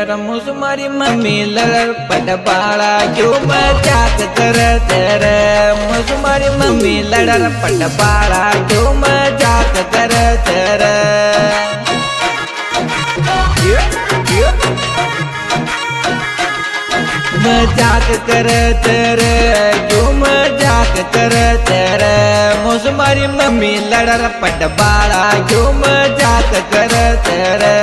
રમું છું મારી મમ્મી લડપટ બાળા ક્યું મજાક કરે તેરે રમું છું મારી મમ્મી લડપટ બાળા ક્યું મજાક કરે તેરે मजाक करे तेरे क्यों मजाक करे तेरे मुझ मारी मम्मी लड़पट बाड़ा क्यों मजाक करे तेरे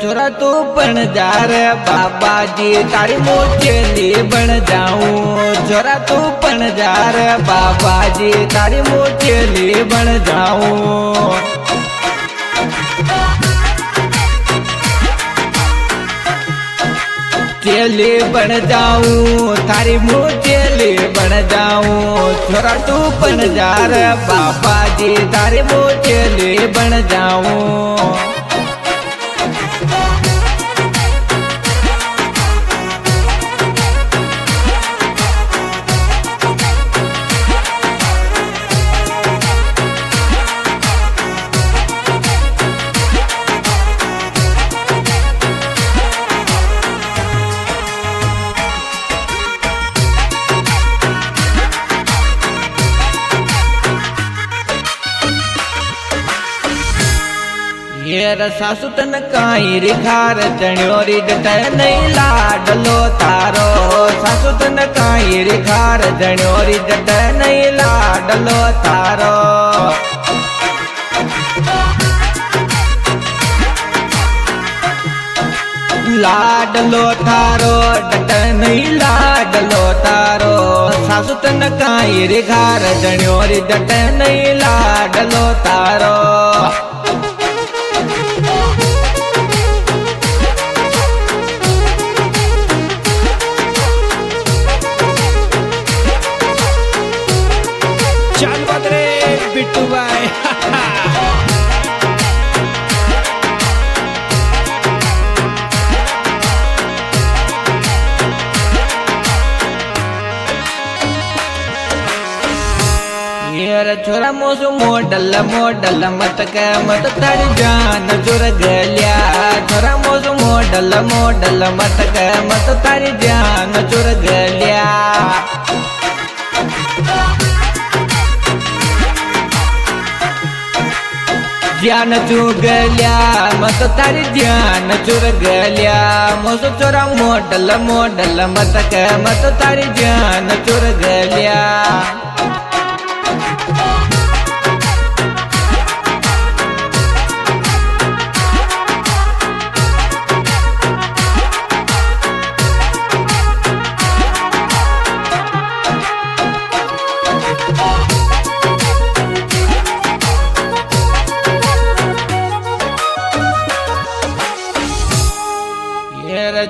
छोरा तू बन जा रे बाबा जी तारी मुचेली बन जाऊं छोरा तू बन जा रे बाबा जी तारी मुचेली बन जाऊं चेली बन जाऊं थारी मुचेली बन जाऊं छोरा तू बन जा रे बाबा जी तारी मुचेली बन जाऊं सासु तन काई रिखार जण्योरी जट नहीं लाडलो तारो सासु तन काई रिखार जण्योरी जट नहीं लाडलो तारो लाडलो थारो डट नहीं लाडलो तारो सासु तन काई रिखार जण्योरी जट नहीं लाडलो तारो बिट्टू भाई छोरा मोसू मोडल मोडल मत के मत तारी जान जुर गलिया छोरा मोसू मोडल मोडल मत के मत तारी जान जुर गलिया ज्ञान चुगल्या मत तारी ज्ञान चुर गल्या मोसो चोरा मोडल मोडल मत के मत तारी ज्ञान चुर गल्या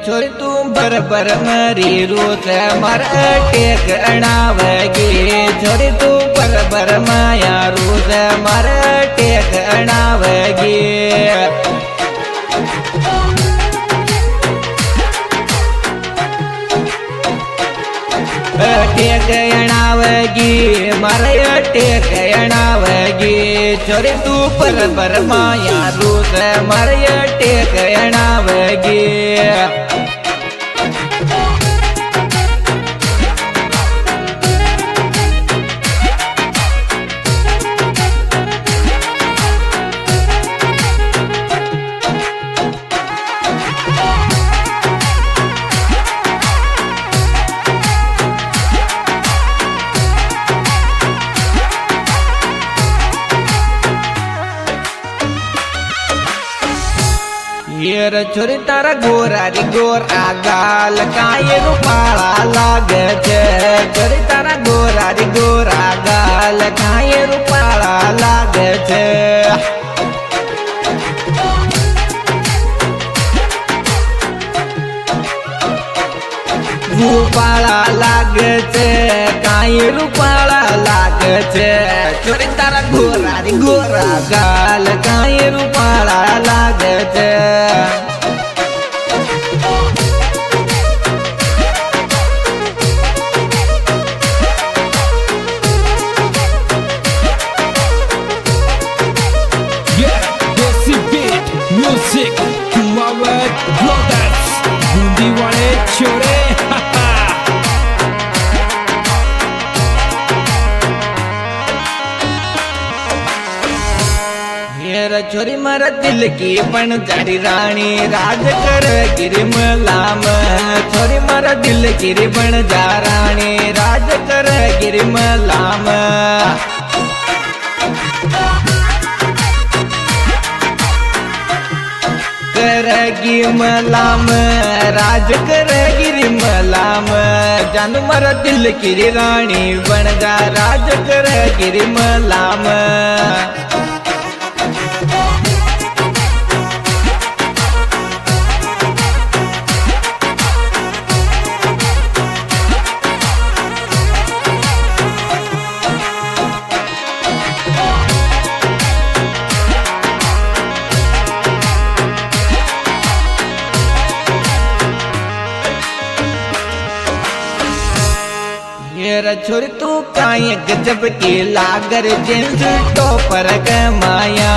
छोरी तू बरबर मरी रूस मर टेक अणावगी छोरी तू बरबर माया रूस मर टेक अणावगी टेक अणावगी मर टेक अणावगी छोरी तू बरबर माया रूस मर टेक अणावगी छोरी तारा गोरारी गोरा गाल काये रूपाला लागे छे छोरी तारा गोरारी गोरा गाल काये रूपाला लागे छे रूपा કાંઈ રૂપાળા લાગે છે છોરી તારા ગોરા રે ગોરા ગાલ કાંઈ રૂપાળા લાગે છે Music, Kumawat Brothers, Bundi Wale Chore, मेरा छोरी मारा दिल की पण जारी रानी राज कर गिरिमलाम छोरी मारा दिल की पण जा रानी राज कर गिरिमलाम करगी मलाम राज करगी रिमलाम जानू मारा दिल की रानी बन जा राज करगी रिमलाम मेरा छोरी तू काई गजब की लागर जींस टॉपर के माया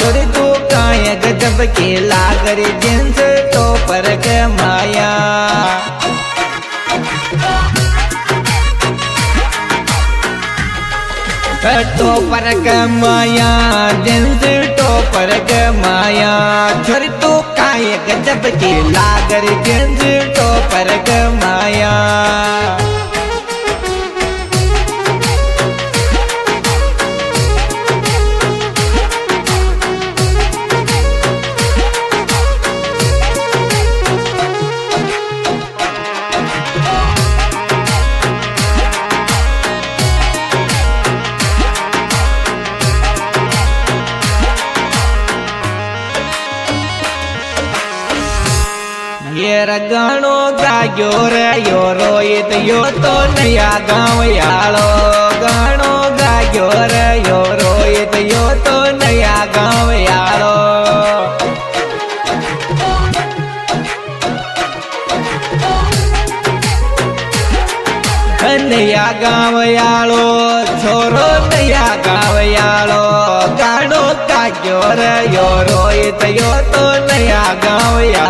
छोरी तू काई गजब की लागर जींस टॉपर के माया टॉपर के माया जींस टॉपर के माया छोरी तू काई गजब की लागर जींस टॉपर के माया येरा गाणो गायो रे यो रोहित यो तो नया गाँव यालो गाणो गायो रे यो रोहित यो तो नया गाँव यालो नया गाँव यालो छोरो नया गाँव यालो गाणो गायो रे यो रोहित यो तो नया गाँव यालो